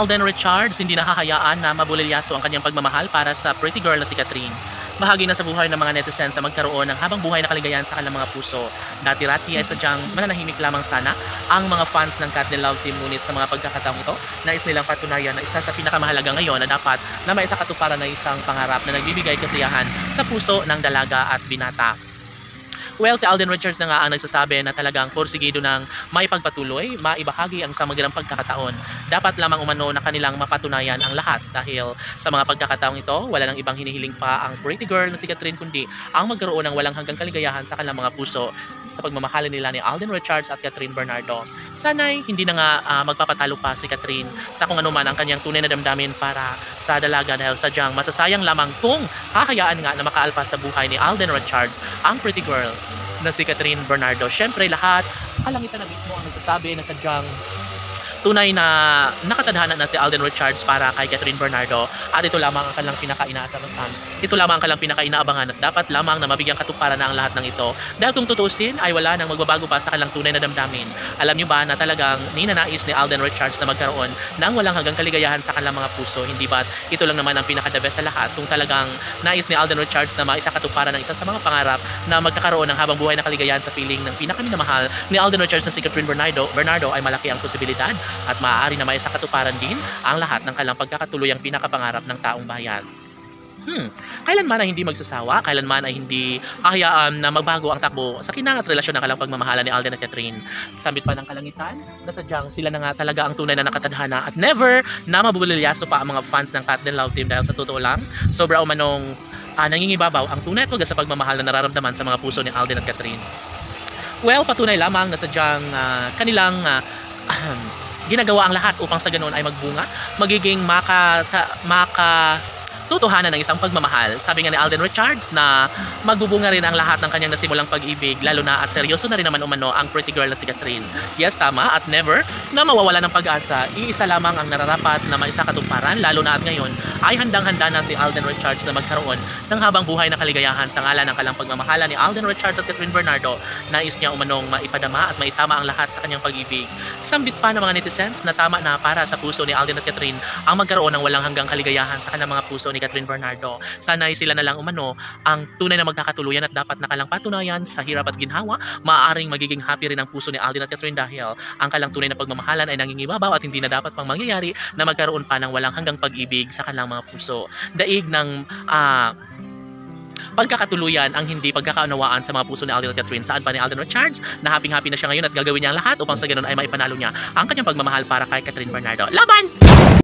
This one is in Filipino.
Alden Richards hindi nahahayaan na mabulilyaso ang kanyang pagmamahal para sa pretty girl na si Catherine. Bahagi na sa buhay ng mga netizens sa magkaroon ng habang buhay na kaligayahan sa kanilang mga puso. Dati-rati ay sadyang mananahimik lamang sana ang mga fans ng Kat The Love Team, ngunit sa mga pagkakataong ito, nais nilang patunayan na isa sa pinakamahalaga ngayon na dapat na may isakatuparan na isang pangarap na nagbibigay kasiyahan sa puso ng dalaga at binata. Well, si Alden Richards na nga ang nagsasabi na talagang porsigido ng maipagpatuloy, maibahagi ang isang magandang pagkakataon. Dapat lamang umano na kanilang mapatunayan ang lahat dahil sa mga pagkakataong ito, wala nang ibang hinihiling pa ang pretty girl na si Catherine kundi ang magkaroon ng walang hanggang kaligayahan sa kanilang mga puso sa pagmamahalan nila ni Alden Richards at Catherine Bernardo. Sana'y hindi na nga magpapatalo pa si Catherine sa kung ano man ang kanyang tunay na damdamin para sa dalaga dahil sadyang masasayang lamang kung hahayaan nga na makaalpas sa buhay ni Alden Richards ang pretty girl na si Catherine Bernardo. Siyempre lahat, kalangitan na mismo ang nagsasabi na sadyang tunay na nakatadhana na si Alden Richards para kay Catherine Bernardo at ito lamang ang kanilang pinaka-inaasahan. Ito lamang ang kanilang pinaka-inaabangan at dapat lamang na mabigyang katuparan na ang lahat ng ito. Dahil kung tutusin ay wala nang magbabago pa sa kanilang tunay na damdamin. Alam nyo ba na talagang ninanais ni Alden Richards na magkaroon ng walang hanggang kaligayahan sa kanilang mga puso? Hindi ba ito lang naman ang pinaka-the best sa lahat kung talagang nais ni Alden Richards na maisakatuparan ng isa sa mga pangarap na magkakaroon ng habang buhay na kaligayahan sa piling ng pinakaminamahal ni Alden Richards na si Catherine Bernardo ay malaki ang posibilidad at maaari na maisakatuparan din ang lahat ng kanilang pagkakatuluyang pinakapangarap ng taong bayan. Kailanman ay hindi magsasawa, kailanman ay hindi hahayaan na magbago ang takbo sa kinangat relasyon ng kanilang pagmamahala ni Alden at Catherine. Sambit pa ng kalangitan na sadyang sila na nga talaga ang tunay na nakatadhana at never na mabubulilyaso pa ang mga fans ng Kat The Love Team dahil sa totoo lang, sobra umanong nangingibabaw ang tunay at wagas sa pagmamahal na nararamdaman sa mga puso ni Alden at Catherine. Well, patunay lamang na sadyang kanilang ginagawa ang lahat upang sa ganoon ay magbunga, magiging totohanan ng isang pagmamahal. Sabi nga ni Alden Richards na magbubunga rin ang lahat ng kanyang nasimulang pag-ibig, lalo na at seryoso na rin naman umano ang pretty girl na si Catherine. Yes, tama, at never na mawawala ng pag-asa. Iisa lamang ang nararapat na maisakatuparan, lalo na at ngayon ay handang-handa na si Alden Richards na magkaroon ng habang buhay na kaligayahan sa ngalan ng kalang pagmamahala ni Alden Richards at Catherine Bernardo. Nais niya umanong maipadama at maitama ang lahat sa kanyang pag-ibig. Sambit pa ng mga netizens na tama na para sa puso ni Alden at Catherine ang magkaroon ng walang hanggang kaligayahan sa kanilang mga puso ni Catherine Bernardo. Sana ay sila na lang umano ang tunay na magkakatuluyan at dapat nakalang patunayan sa hirap at ginhawa. Maaaring magiging happy rin ang puso ni Alden at Catherine dahil ang kalang tunay na pagmamahalan ay nangingibabaw at hindi na dapat pang mangyayari na magkaroon pa ng walang hanggang pag-ibig sa kanilang mga puso. Daig ng pagkakatuluyan ang hindi pagkakaunawaan sa mga puso ni Alden at Catherine. Saan pa ni Alden Richards na happy na siya ngayon at gagawin niya ang lahat upang sa ganun ay maipanalo niya ang kanyang pagmamahal para kay Catherine Bernardo. Laban!